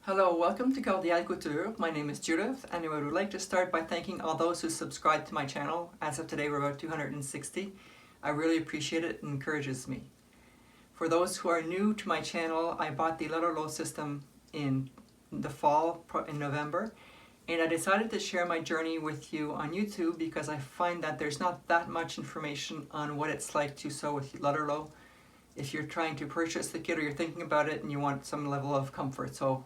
Hello, welcome to Cordial Couture. My name is Judith, and I would like to start by thanking all those who subscribe to my channel. As of today, we're about 260. I really appreciate it. It encourages me. For those who are new to my channel, I bought the Lutterloh system in the fall, in November, and I decided to share my journey with you on YouTube because I find that there's not that much information on what it's like to sew with Lutterloh if you're trying to purchase the kit or you're thinking about it and you want some level of comfort. So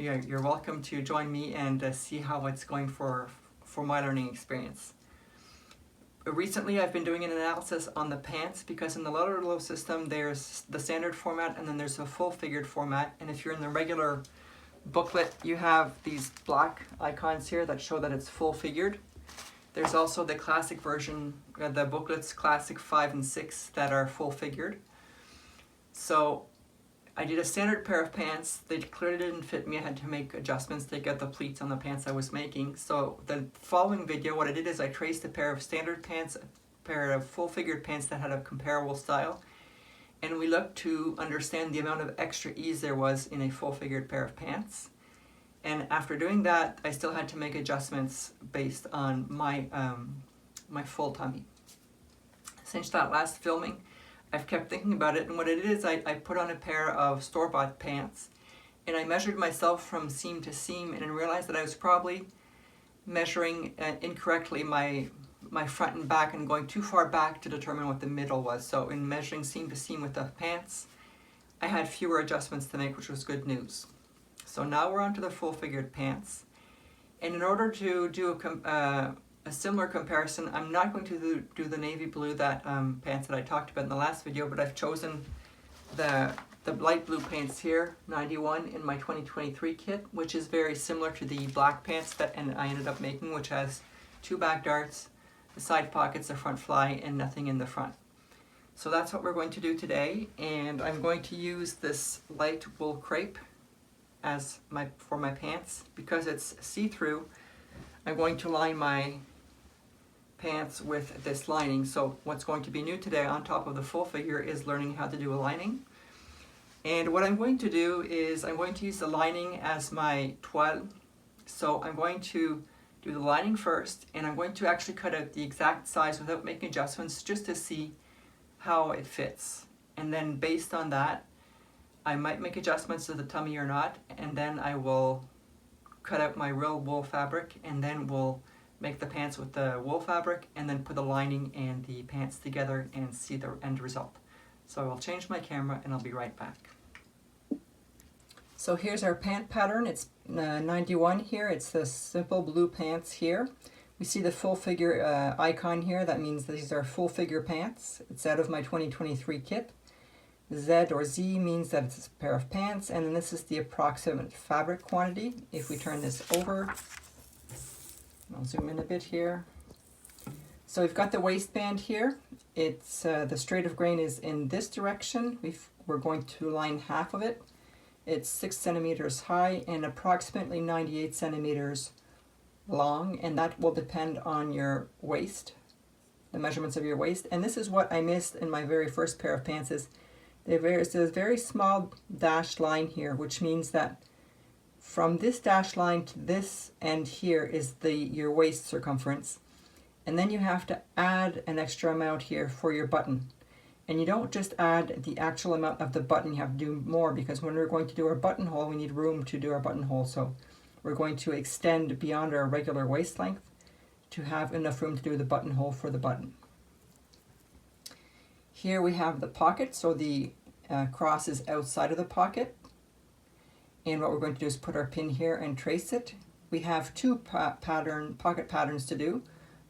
yeah, you're welcome to join me and see how it's going for my learning experience. Recently I've been doing an analysis on the pants because in the Lutterloh system there's the standard format and then there's a full figured format, and if you're in the regular booklet you have these black icons here that show that it's full figured. There's also the classic version, the booklets classic 5 and 6 that are full figured. So I did a standard pair of pants. They clearly didn't fit me. I had to make adjustments to get the pleats on the pants I was making. So the following video, what I did is I traced a pair of standard pants, a pair of full figured pants that had a comparable style, and we looked to understand the amount of extra ease there was in a full figured pair of pants. And after doing that, I still had to make adjustments based on my my full tummy. Since that last filming, I've kept thinking about it, and what it is, I put on a pair of store-bought pants and I measured myself from seam to seam and I realized that I was probably measuring incorrectly my front and back and going too far back to determine what the middle was. So in measuring seam to seam with the pants, I had fewer adjustments to make, which was good news. So now we're on to the full figured pants, and in order to do a similar comparison, I'm not going to do the navy blue pants that I talked about in the last video, but I've chosen the light blue pants here, 91, in my 2023 kit, which is very similar to the black pants that I ended up making, which has 2 back darts, the side pockets, the front fly, and nothing in the front. So that's what we're going to do today, and I'm going to use this light wool crepe for my pants. Because it's see-through, I'm going to line my pants with this lining. So what's going to be new today on top of the full figure is learning how to do a lining. And what I'm going to do is I'm going to use the lining as my toile. So I'm going to do the lining first, and I'm going to actually cut out the exact size without making adjustments just to see how it fits. And then based on that, I might make adjustments to the tummy or not, and then I will cut out my real wool fabric, and then we'll make the pants with the wool fabric and then put the lining and the pants together and see the end result. So I'll change my camera and I'll be right back. So here's our pant pattern. It's 91 here. It's the simple blue pants here. We see the full figure icon here. That means these are full figure pants. It's out of my 2023 kit. Z or Z means that it's a pair of pants, and then this is the approximate fabric quantity. If we turn this over, I'll zoom in a bit here. So we've got the waistband here. It's the straight of grain is in this direction. We're going to line half of it. It's 6 centimeters high and approximately 98 centimeters long, and that will depend on your waist, the measurements of your waist. And this is what I missed in my very first pair of pants. There's a very small dashed line here, which means that from this dashed line to this end here is your waist circumference, and then you have to add an extra amount here for your button. And you don't just add the actual amount of the button, you have to do more, because when we're going to do our buttonhole, we need room to do our buttonhole. So we're going to extend beyond our regular waist length to have enough room to do the buttonhole for the button. Here we have the pocket, so the cross is outside of the pocket. And what we're going to do is put our pin here and trace it. We have 2 pocket patterns to do.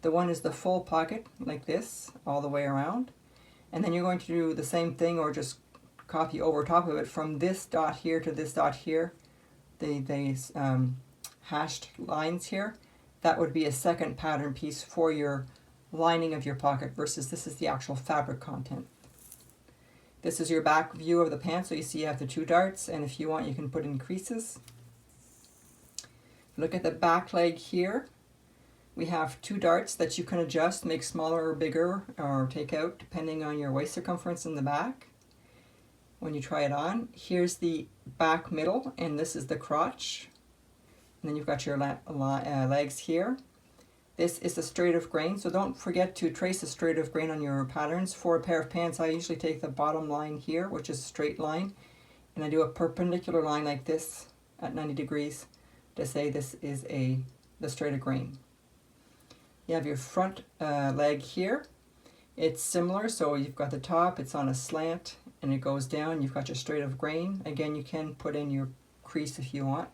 The one is the full pocket, like this, all the way around. And then you're going to do the same thing, or just copy over top of it from this dot here to this dot here. The hashed lines here. That would be a second pattern piece for your lining of your pocket, versus this is the actual fabric content. This is your back view of the pants, so you see you have the 2 darts, and if you want you can put in creases. Look at the back leg here. We have 2 darts that you can adjust, make smaller or bigger, or take out depending on your waist circumference in the back. when you try it on. Here's the back middle, and this is the crotch. And then you've got your legs here. This is the straight of grain, so don't forget to trace the straight of grain on your patterns. For a pair of pants, I usually take the bottom line here, which is a straight line, and I do a perpendicular line like this at 90 degrees to say this is the straight of grain. You have your front leg here. It's similar, so you've got the top, it's on a slant, and it goes down. You've got your straight of grain. Again, you can put in your crease if you want.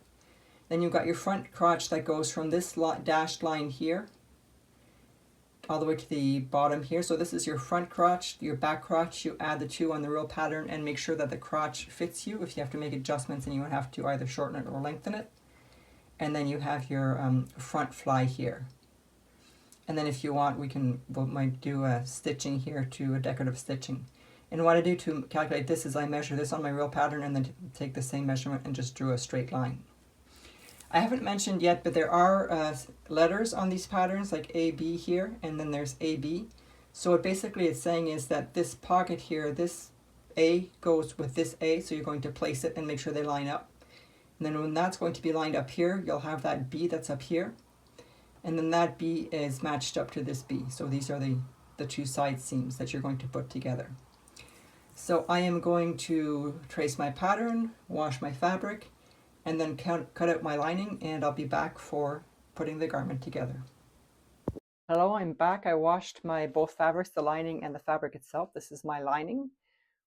Then you've got your front crotch that goes from this dashed line here all the way to the bottom here. So this is your front crotch, your back crotch. You add the two on the real pattern and make sure that the crotch fits you. If you have to make adjustments, and you would have to either shorten it or lengthen it. And then you have your front fly here. And then if you want, we might do a stitching here to a decorative stitching. And what I do to calculate this is I measure this on my real pattern and then take the same measurement and just drew a straight line. I haven't mentioned yet, but there are letters on these patterns, like A, B here, and then there's A, B. So what basically it's saying is that this pocket here, this A goes with this A, so you're going to place it and make sure they line up. And then when that's going to be lined up here, you'll have that B that's up here. And then that B is matched up to this B. So these are the two side seams that you're going to put together. So I am going to trace my pattern, wash my fabric, and then cut out my lining, and I'll be back for putting the garment together. Hello, I'm back. I washed both fabrics, the lining and the fabric itself. This is my lining.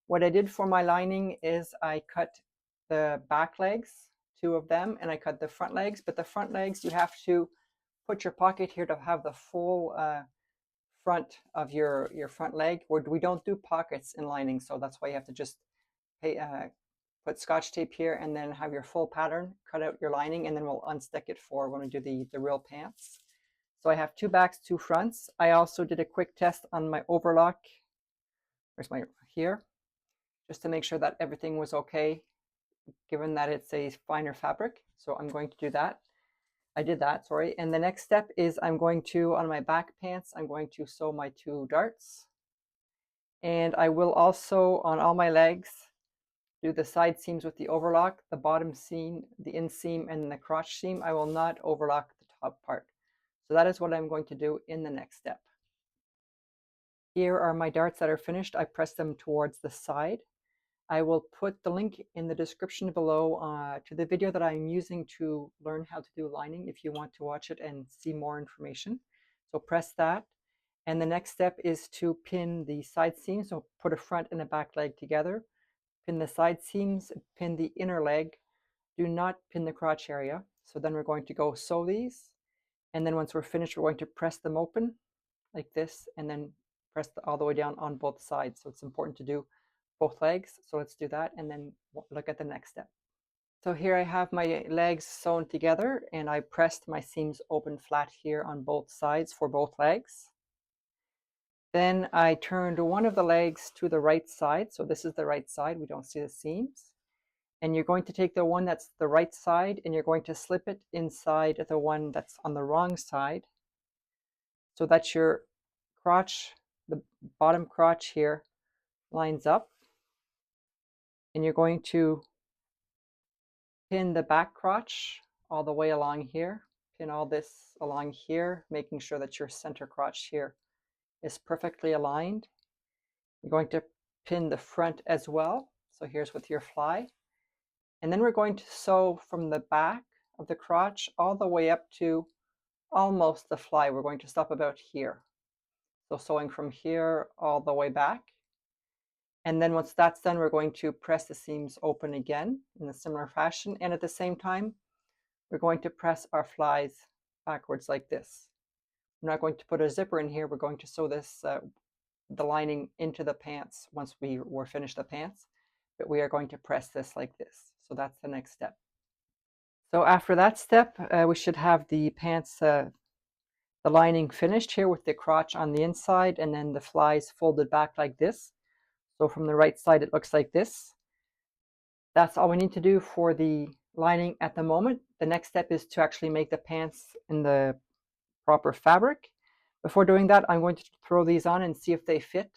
What I did for my lining is I cut the back legs, 2 of them, and I cut the front legs. But the front legs, you have to put your pocket here to have the full front of your front leg. We don't do pockets in lining, so that's why you have to just put Scotch tape here and then have your full pattern, cut out your lining, and then we'll unstick it for when we do the real pants. So I have 2 backs, 2 fronts. I also did a quick test on my overlock. Where's my here? Just to make sure that everything was okay, given that it's a finer fabric. So I'm going to do that. I did that, sorry. And the next step is I'm going to, on my back pants, I'm going to sew my 2 darts. And I will also, on all my legs, do the side seams with the overlock, the bottom seam, the inseam, and the crotch seam. I will not overlock the top part. So that is what I'm going to do in the next step. Here are my darts that are finished. I press them towards the side. I will put the link in the description below to the video that I'm using to learn how to do lining if you want to watch it and see more information. So press that. And the next step is to pin the side seams. So put a front and a back leg together. Pin the side seams, pin the inner leg. Do not pin the crotch area. So then we're going to go sew these. And then once we're finished, we're going to press them open like this and then press all the way down on both sides. So it's important to do both legs. So let's do that and then look at the next step. So here I have my legs sewn together and I pressed my seams open flat here on both sides for both legs. Then I turned one of the legs to the right side. So this is the right side. We don't see the seams. And you're going to take the one that's the right side and you're going to slip it inside the one that's on the wrong side so that your crotch, the bottom crotch here, lines up. And you're going to pin the back crotch all the way along here. Pin all this along here, making sure that your center crotch here is perfectly aligned. You're going to pin the front as well. So here's with your fly. And then we're going to sew from the back of the crotch all the way up to almost the fly. We're going to stop about here. So sewing from here all the way back. And then once that's done, we're going to press the seams open again in a similar fashion. And at the same time, we're going to press our flies backwards like this. We're not going to put a zipper in here. We're going to sew this, the lining into the pants once we're finished the pants. But we are going to press this like this. So that's the next step. So after that step, we should have the pants, the lining finished here with the crotch on the inside and then the flies folded back like this. So from the right side, it looks like this. That's all we need to do for the lining at the moment. The next step is to actually make the pants in the proper fabric. Before doing that, I'm going to throw these on and see if they fit.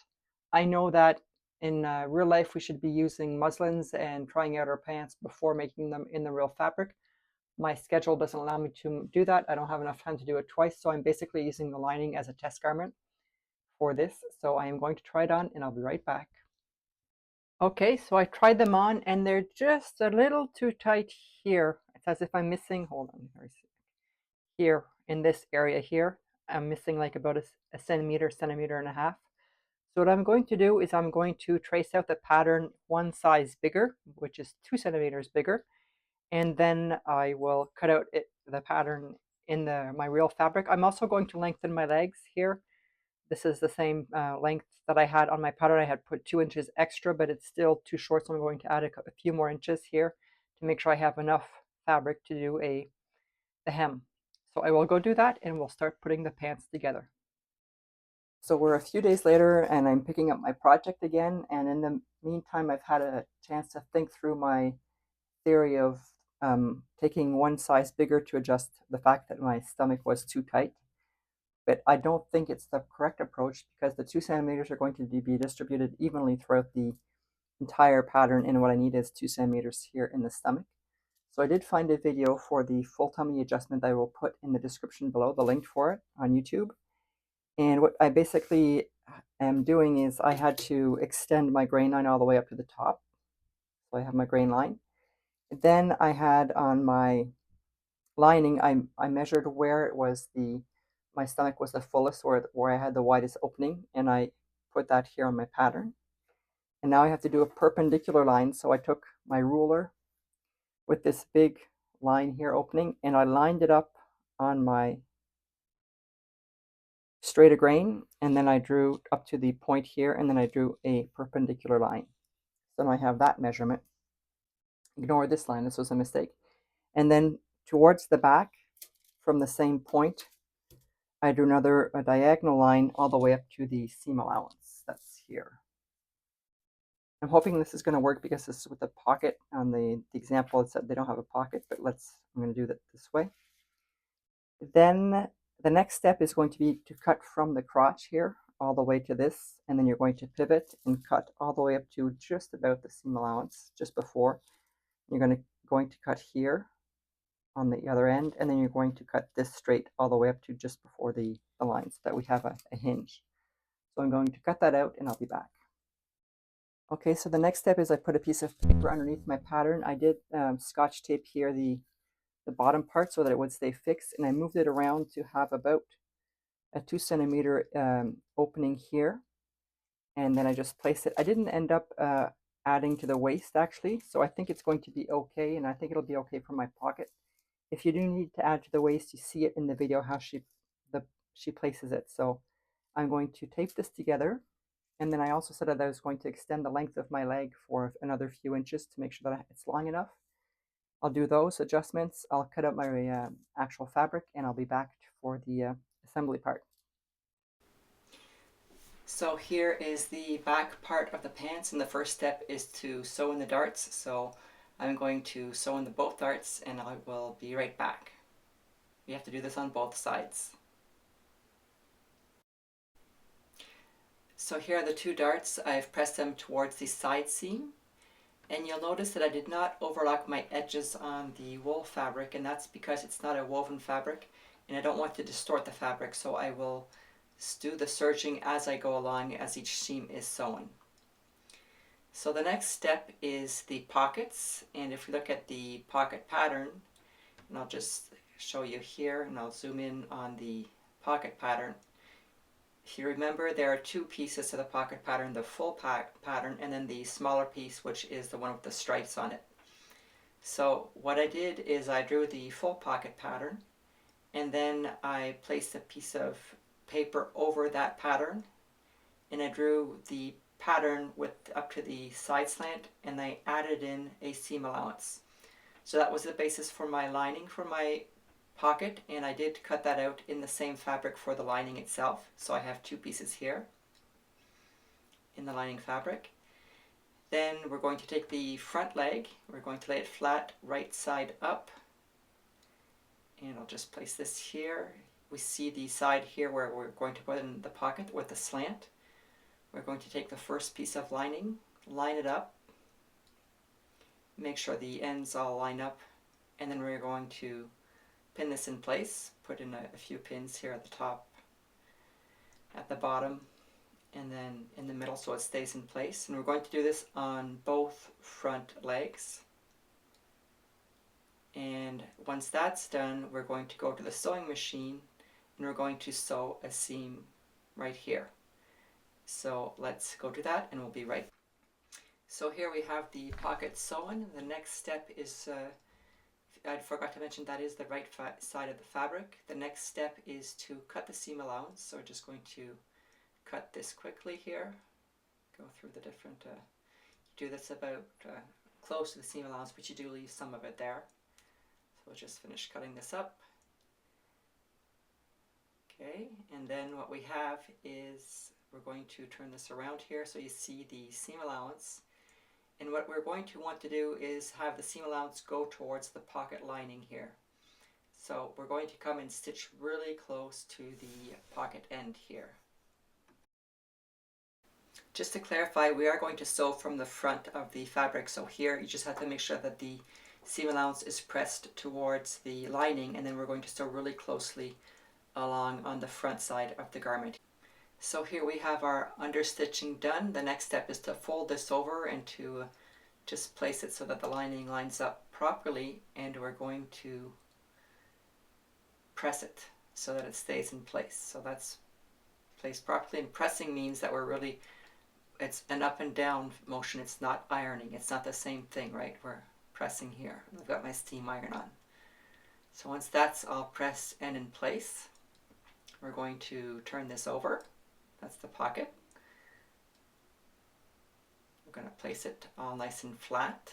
I know that in real life, we should be using muslins and trying out our pants before making them in the real fabric. My schedule doesn't allow me to do that. I don't have enough time to do it twice, so I'm basically using the lining as a test garment for this. So I am going to try it on and I'll be right back. Okay, so I tried them on and they're just a little too tight here. It's as if I'm missing, hold on, here in this area here, I'm missing like about a centimeter, centimeter and a half. So what I'm going to do is I'm going to trace out the pattern one size bigger, which is 2 centimeters bigger, and then I will cut out the pattern in my real fabric. I'm also going to lengthen my legs here. This is the same length that I had on my pattern. I had put 2 inches extra, but it's still too short, so I'm going to add a few more inches here to make sure I have enough fabric to do the hem. So I will go do that and we'll start putting the pants together. So we're a few days later and I'm picking up my project again, and in the meantime I've had a chance to think through my theory of taking one size bigger to adjust the fact that my stomach was too tight. But I don't think it's the correct approach because the 2 centimeters are going to be distributed evenly throughout the entire pattern, and what I need is 2 centimeters here in the stomach. So I did find a video for the full tummy adjustment that I will put in the description below, the link for it on YouTube. And what I basically am doing is I had to extend my grain line all the way up to the top. So I have my grain line. Then I had on my lining, I measured where it was my stomach was the fullest, where I had the widest opening, and I put that here on my pattern. And now I have to do a perpendicular line. So I took my ruler with this big line here opening, and I lined it up on my straight a grain, and then I drew up to the point here, and then I drew a perpendicular line. So now I have that measurement. Ignore this line, this was a mistake. And then towards the back, from the same point, I drew a diagonal line all the way up to the seam allowance. That's here. I'm hoping this is going to work because this is with the pocket. On the example, it said they don't have a pocket, but I'm going to do that this way. Then the next step is going to be to cut from the crotch here all the way to this, and then you're going to pivot and cut all the way up to just about the seam allowance, just before. You're going to cut here on the other end, and then you're going to cut this straight all the way up to just before the line so that we have a hinge. So I'm going to cut that out and I'll be back. Okay, so the next step is I put a piece of paper underneath my pattern. I did scotch tape here the bottom part so that it would stay fixed, and I moved it around to have about a 2 centimeter opening here, and then I just placed it. I didn't end up adding to the waist actually, so I think it's going to be okay, and I think it'll be okay for my pocket. If you do need to add to the waist, you see it in the video how she places it. So I'm going to tape this together, and then I also said that I was going to extend the length of my leg for another few inches to make sure that it's long enough. I'll do those adjustments. I'll cut out my actual fabric, and I'll be back for the assembly part. So here is the back part of the pants, and the first step is to sew in the darts. So I'm going to sew in both darts, and I will be right back. You have to do this on both sides. So here are the 2 darts. I've pressed them towards the side seam, and you'll notice that I did not overlock my edges on the wool fabric, and that's because it's not a woven fabric and I don't want to distort the fabric, so I will do the serging as I go along as each seam is sewn. So the next step is the pockets, and if we look at the pocket pattern, and I'll just show you here, and I'll zoom in on the pocket pattern. If you remember, there are 2 pieces to the pocket pattern, the full pattern and then the smaller piece, which is the one with the stripes on it. So what I did is I drew the full pocket pattern, and then I placed a piece of paper over that pattern, and I drew the pattern up to the side slant, and I added in a seam allowance. So that was the basis for my lining for my pocket, and I did cut that out in the same fabric for the lining itself. So I have 2 pieces here in the lining fabric. Then we're going to take the front leg, we're going to lay it flat, right side up, and I'll just place this here. We see the side here where we're going to put in the pocket with the slant. We're going to take the first piece of lining, line it up, make sure the ends all line up, and then we're going to pin this in place, put in a few pins here at the top, at the bottom, and then in the middle so it stays in place. And we're going to do this on both front legs. And once that's done, we're going to go to the sewing machine and we're going to sew a seam right here. So let's go do that and we'll be right back. So here we have the pocket sewn. The next step is, I forgot to mention, that is the right side of the fabric. The next step is to cut the seam allowance. So we're just going to cut this quickly here. Go through the different, do this about close to the seam allowance, but you do leave some of it there. So we'll just finish cutting this up. Okay, and then what we have is we're going to turn this around here so you see the seam allowance. And what we're going to want to do is have the seam allowance go towards the pocket lining here. So we're going to come and stitch really close to the pocket end here. Just to clarify, we are going to sew from the front of the fabric. So here you just have to make sure that the seam allowance is pressed towards the lining, and then we're going to sew really closely along on the front side of the garment. So here we have our understitching done. The next step is to fold this over and to just place it so that the lining lines up properly, and we're going to press it so that it stays in place. So that's placed properly, and pressing means that we're really, it's an up and down motion. It's not ironing. It's not the same thing, right? We're pressing here. I've got my steam iron on. So once that's all pressed and in place, we're going to turn this over. That's the pocket. We're going to place it all nice and flat.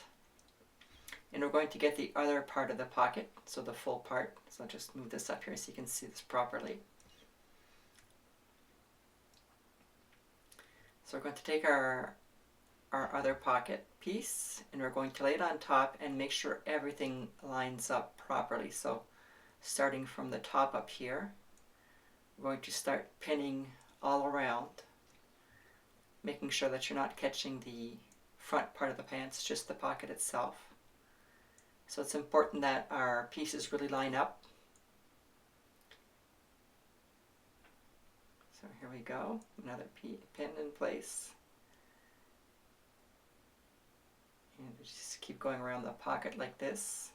And we're going to get the other part of the pocket, so the full part. So I'll just move this up here so you can see this properly. So we're going to take our other pocket piece and we're going to lay it on top and make sure everything lines up properly. So starting from the top up here, we're going to start pinning all around, making sure that you're not catching the front part of the pants, just the pocket itself. So it's important that our pieces really line up. So here we go, another pin in place. And we just keep going around the pocket like this.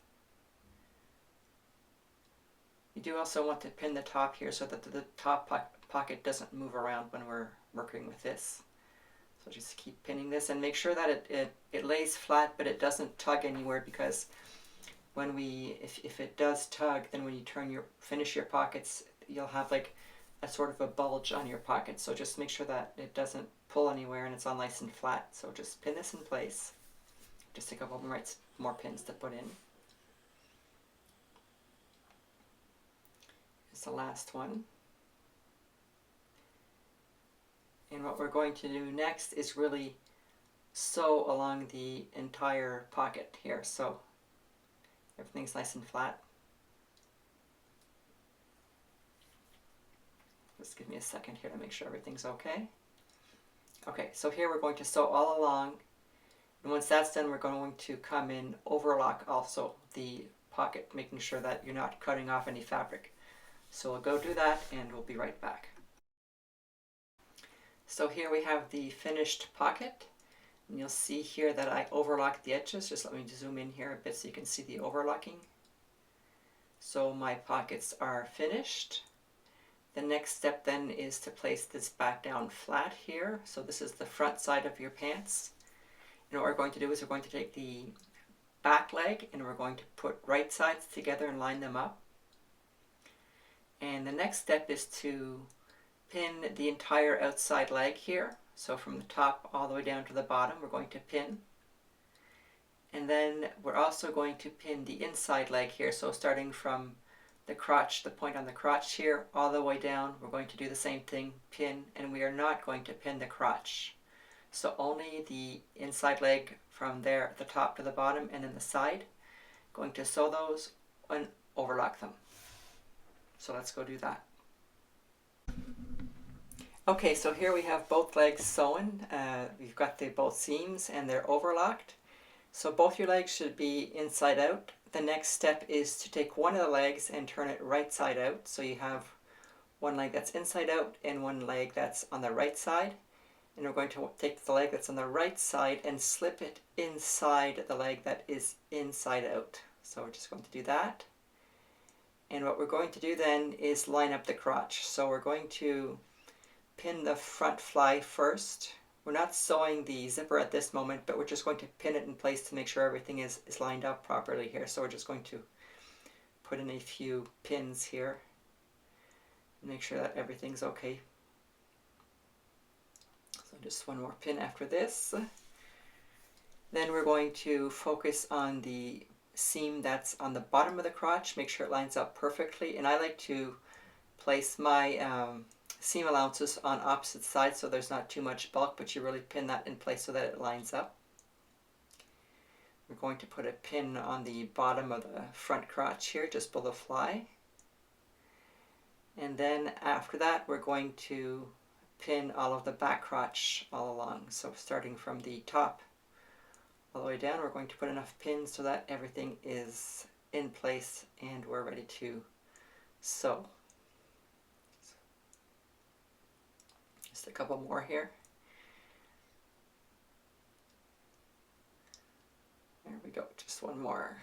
You do also want to pin the top here so that the top pocket doesn't move around when we're working with this. So just keep pinning this and make sure that it lays flat, but it doesn't tug anywhere, because when if it does tug, then when you finish your pockets, you'll have like a sort of a bulge on your pocket. So just make sure that it doesn't pull anywhere and it's all nice and flat. So just pin this in place. Just a couple more pins to put in. It's the last one. And what we're going to do next is really sew along the entire pocket here. So everything's nice and flat. Just give me a second here to make sure everything's okay. Okay, so here we're going to sew all along. And once that's done, we're going to come in, overlock also the pocket, making sure that you're not cutting off any fabric. So we'll go do that and we'll be right back. So here we have the finished pocket. And you'll see here that I overlocked the edges. Just let me zoom in here a bit so you can see the overlocking. So my pockets are finished. The next step then is to place this back down flat here. So this is the front side of your pants. And what we're going to do is we're going to take the back leg and we're going to put right sides together and line them up. And the next step is to pin the entire outside leg here. So from the top all the way down to the bottom, we're going to pin. And then we're also going to pin the inside leg here. So starting from the crotch, the point on the crotch here, all the way down, we're going to do the same thing, pin, and we are not going to pin the crotch. So only the inside leg from there, the top to the bottom, and then the side. Going to sew those and overlock them. So let's go do that. Okay, so here we have both legs sewn. We've got both seams and they're overlocked. So both your legs should be inside out. The next step is to take one of the legs and turn it right side out. So you have one leg that's inside out and one leg that's on the right side. And we're going to take the leg that's on the right side and slip it inside the leg that is inside out. So we're just going to do that. And what we're going to do then is line up the crotch. So we're going to pin the front fly first. We're not sewing the zipper at this moment, but we're just going to pin it in place to make sure everything is lined up properly here. So we're just going to put in a few pins here and make sure that everything's okay. So just one more pin after this. Then we're going to focus on the seam that's on the bottom of the crotch, make sure it lines up perfectly. And I like to place my seam allowances on opposite sides so there's not too much bulk, but you really pin that in place so that it lines up. We're going to put a pin on the bottom of the front crotch here, just below the fly. And then after that, we're going to pin all of the back crotch all along. So starting from the top all the way down, we're going to put enough pins so that everything is in place and we're ready to sew. Just a couple more here. There we go, just one more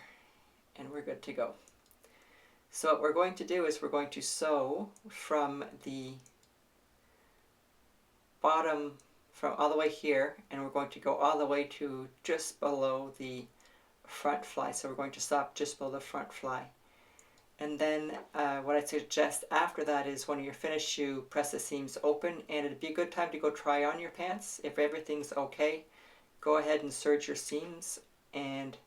and we're good to go. So what we're going to do is we're going to sew from the bottom, from all the way here, and we're going to go all the way to just below the front fly. So we're going to stop just below the front fly. And then what I'd suggest after that is when you're finished, you press the seams open, and it'd be a good time to go try on your pants. If everything's okay, go ahead and serge your seams, and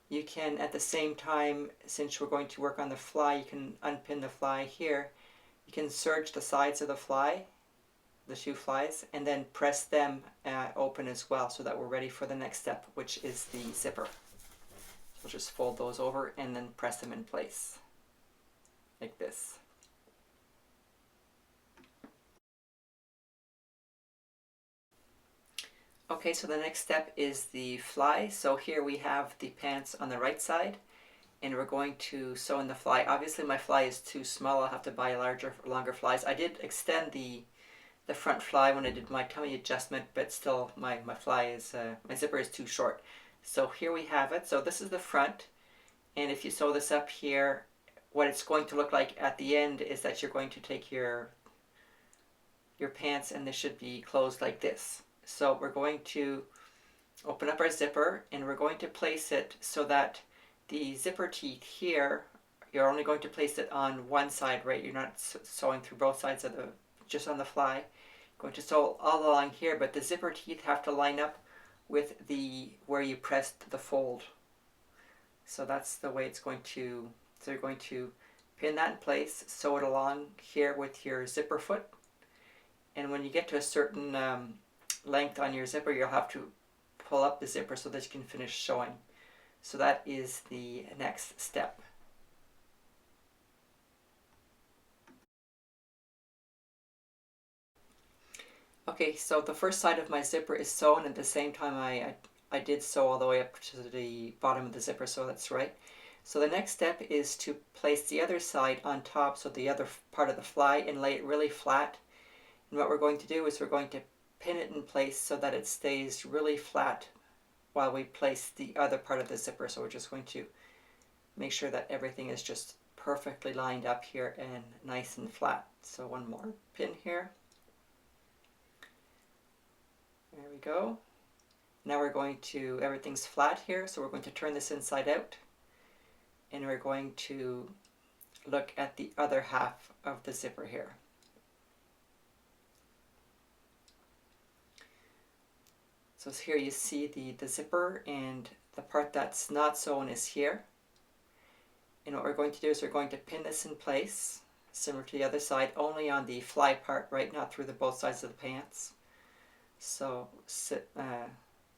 you can at the same time, since we're going to work on the fly, you can unpin the fly here. You can serge the sides of the fly, the two flies, and then press them open as well so that we're ready for the next step, which is the zipper. So just fold those over and then press them in place like this. Okay, so the next step is the fly. So here we have the pants on the right side, and we're going to sew in the fly. Obviously my fly is too small, I'll have to buy longer flies. I did extend the front fly when I did my tummy adjustment, but still my zipper is too short. So here we have it. So this is the front, and if you sew this up here, what it's going to look like at the end is that you're going to take your pants and they should be closed like this. So we're going to open up our zipper and we're going to place it so that the zipper teeth here, you're only going to place it on one side, right? You're not sewing through both sides of just on the fly. You're going to sew all along here, but the zipper teeth have to line up with where you pressed the fold. So that's the way it's going to, so you're going to pin that in place, sew it along here with your zipper foot, and when you get to a certain length on your zipper, you'll have to pull up the zipper so that you can finish sewing. So that is the next step. Okay, so the first side of my zipper is sewn, at the same time I did sew all the way up to the bottom of the zipper, so that's right. So the next step is to place the other side on top, so the other part of the fly, and lay it really flat. And what we're going to do is we're going to pin it in place so that it stays really flat while we place the other part of the zipper. So we're just going to make sure that everything is just perfectly lined up here and nice and flat. So one more pin here. There we go. Now we're going to, everything's flat here, so we're going to turn this inside out, and we're going to look at the other half of the zipper here. So here you see the zipper, and the part that's not sewn is here. And what we're going to do is we're going to pin this in place, similar to the other side, only on the fly part, right, not through both sides of the pants. So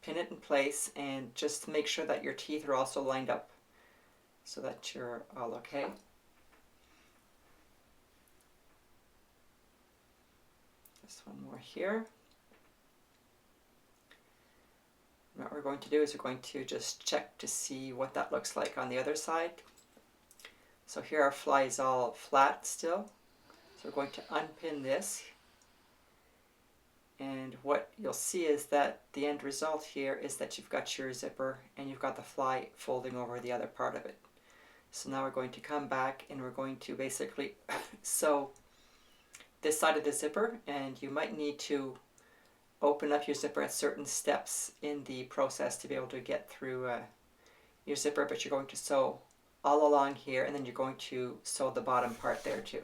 pin it in place and just make sure that your teeth are also lined up so that you're all okay. Just Just one more here. And what we're going to do is we're going to just check to see what that looks like on the other side. So here our fly is all flat still. So we're going to unpin this. And what you'll see is that the end result here is that you've got your zipper and you've got the fly folding over the other part of it. So now we're going to come back and we're going to basically sew this side of the zipper, and you might need to open up your zipper at certain steps in the process to be able to get through your zipper, but you're going to sew all along here, and then you're going to sew the bottom part there too.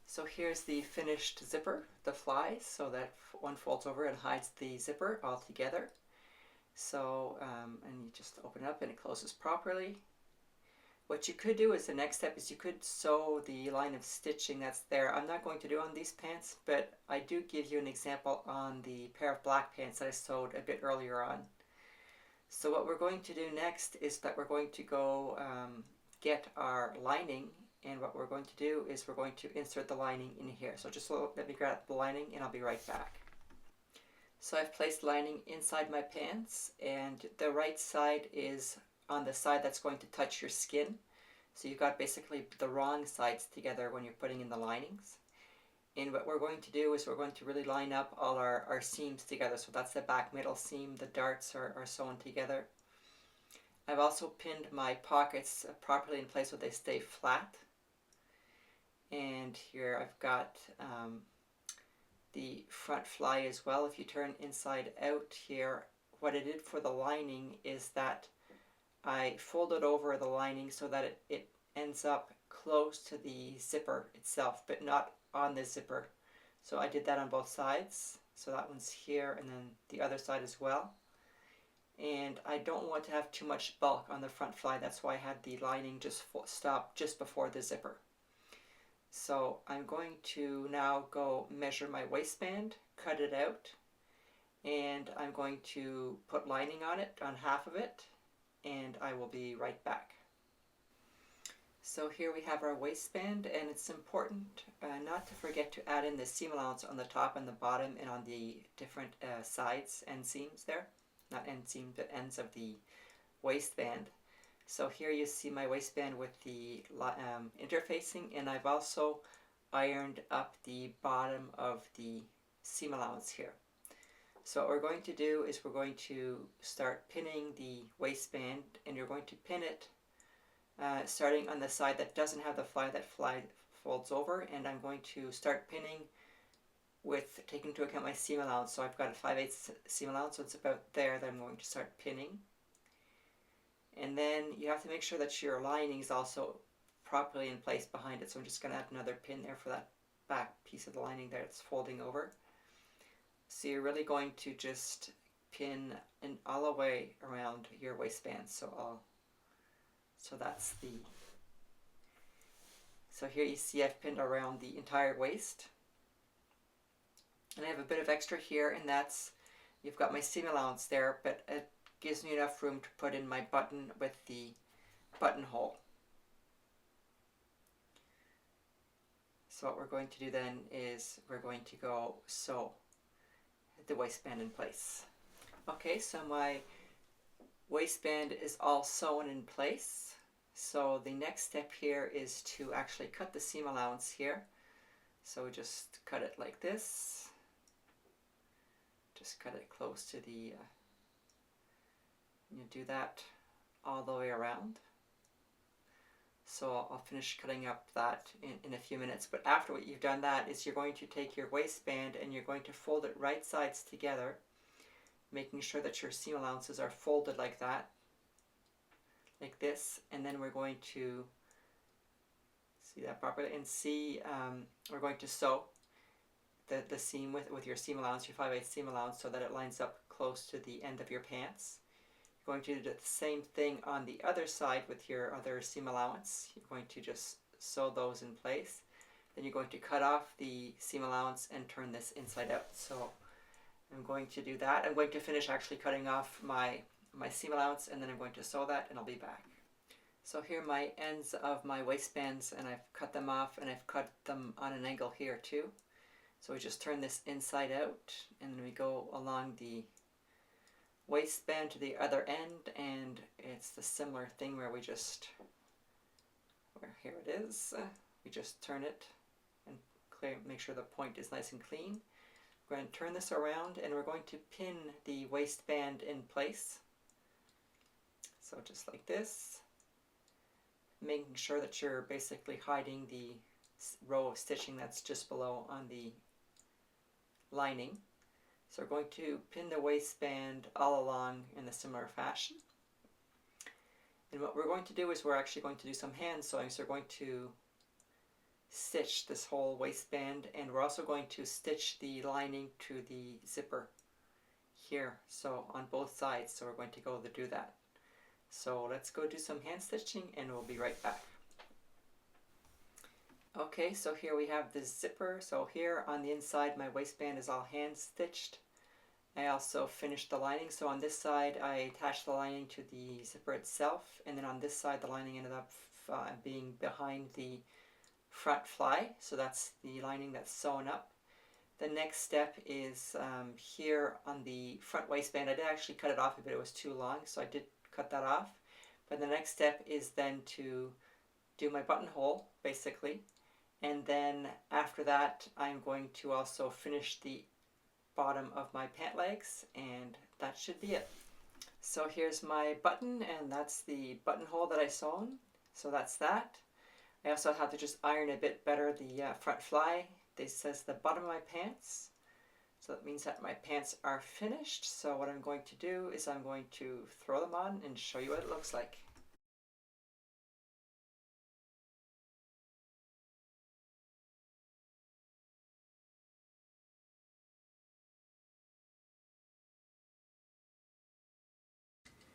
So here's the finished zipper, the fly, so that one folds over and hides the zipper all together. So, and you just open it up and it closes properly. What you could do is the next step is you could sew the line of stitching that's there. I'm not going to do on these pants, but I do give you an example on the pair of black pants that I sewed a bit earlier on. So what we're going to do next is that we're going to go get our lining, and what we're going to do is we're going to insert the lining in here. So just let me grab the lining and I'll be right back. So I've placed lining inside my pants, and the right side is on the side that's going to touch your skin. So you've got basically the wrong sides together when you're putting in the linings. And what we're going to do is we're going to really line up all our seams together. So that's the back middle seam, the darts are sewn together. I've also pinned my pockets properly in place so they stay flat. And here I've got the front fly as well. If you turn inside out here, what I did for the lining is that I folded over the lining so that it ends up close to the zipper itself, but not on the zipper. So I did that on both sides. So that one's here and then the other side as well. And I don't want to have too much bulk on the front fly. That's why I had the lining just stop just before the zipper. So I'm going to now go measure my waistband, cut it out, and I'm going to put lining on it, on half of it, and I will be right back. So here we have our waistband, and it's important not to forget to add in the seam allowance on the top and the bottom and on the different sides and seams there. Not end seams, but ends of the waistband. So here you see my waistband with the interfacing, and I've also ironed up the bottom of the seam allowance here. So what we're going to do is we're going to start pinning the waistband, and you're going to pin it starting on the side that doesn't have the fly, that fly folds over, and I'm going to start pinning with taking into account my seam allowance. So I've got a 5/8 seam allowance, so it's about there that I'm going to start pinning. And then you have to make sure that your lining is also properly in place behind it. So I'm just going to add another pin there for that back piece of the lining there that's folding over. So you're really going to just pin all the way around your waistband. So that's the. So here you see I've pinned around the entire waist. And I have a bit of extra here, and that's, you've got my seam allowance there, but it gives me enough room to put in my button with the buttonhole. So what we're going to do then is we're going to go sew the waistband in place. Okay, so my waistband is all sewn in place. So the next step here is to actually cut the seam allowance here. So we just cut it like this. Just cut it close to the, you do that all the way around. So I'll finish cutting up that in a few minutes. But after what you've done that is you're going to take your waistband and you're going to fold it right sides together, making sure that your seam allowances are folded like that, like this. And then we're going to see that properly and see, we're going to sew the seam with your seam allowance, your 5/8 seam allowance, so that it lines up close to the end of your pants. You're going to do the same thing on the other side with your other seam allowance. You're going to just sew those in place. Then you're going to cut off the seam allowance and turn this inside out. So I'm going to do that. I'm going to finish actually cutting off my seam allowance, and then I'm going to sew that, and I'll be back. So here are my ends of my waistbands, and I've cut them off, and I've cut them on an angle here too. So we just turn this inside out, and then we go along the waistband to the other end, and it's the similar thing where here it is, we just turn it and make sure the point is nice and clean. We're going to turn this around, and we're going to pin the waistband in place. So just like this, making sure that you're basically hiding the row of stitching that's just below on the lining. So we're going to pin the waistband all along in a similar fashion. And what we're going to do is we're actually going to do some hand sewing. So we're going to stitch this whole waistband, and we're also going to stitch the lining to the zipper here, so on both sides. So we're going to go to do that. So let's go do some hand stitching, and we'll be right back. Okay, so here we have the zipper. So here on the inside, my waistband is all hand stitched. I also finished the lining. So on this side, I attached the lining to the zipper itself, and then on this side, the lining ended up being behind the front fly. So that's the lining that's sewn up. The next step is here on the front waistband. I did actually cut it off a bit, it was too long, so I did cut that off. But the next step is then to do my buttonhole, basically. And then after that, I'm going to also finish the bottom of my pant legs, and that should be it. So here's my button, and that's the buttonhole that I sewn. So that's that. I also have to just iron a bit better the front fly. This says the bottom of my pants. So that means that my pants are finished. So what I'm going to do is I'm going to throw them on and show you what it looks like.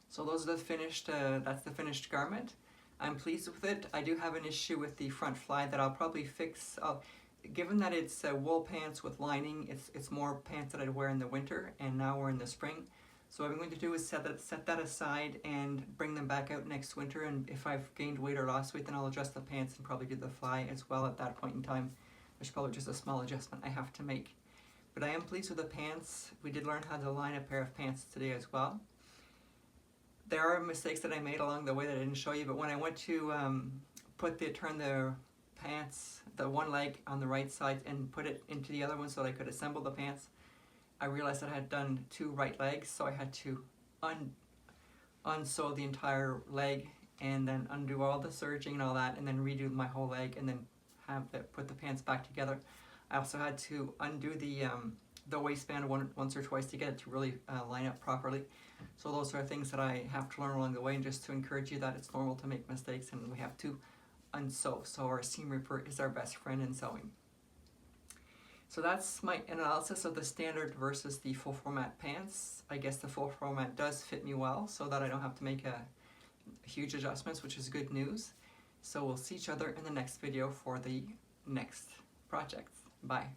So those are the finished, that's the finished garment. I'm pleased with it. I do have an issue with the front fly that I'll probably fix. Given that it's wool pants with lining, it's more pants that I'd wear in the winter, and now we're in the spring. So what I'm going to do is set that aside and bring them back out next winter, and if I've gained weight or lost weight, then I'll adjust the pants and probably do the fly as well at that point in time. There's probably just a small adjustment I have to make. But I am pleased with the pants. We did learn how to line a pair of pants today as well. There are mistakes that I made along the way that I didn't show you, but when I went to turn the pants, the one leg on the right side, and put it into the other one so that I could assemble the pants, I realized that I had done 2 right legs, so I had to unsew the entire leg and then undo all the serging and all that, and then redo my whole leg, and then put the pants back together. I also had to undo the waistband once or twice to get it to really line up properly. So those are things that I have to learn along the way, and just to encourage you that it's normal to make mistakes, and we have to unsew. So our seam ripper is our best friend in sewing. So that's my analysis of the standard versus the full format pants. I guess the full format does fit me well, so that I don't have to make huge adjustments, which is good news. So we'll see each other in the next video for the next project. Bye.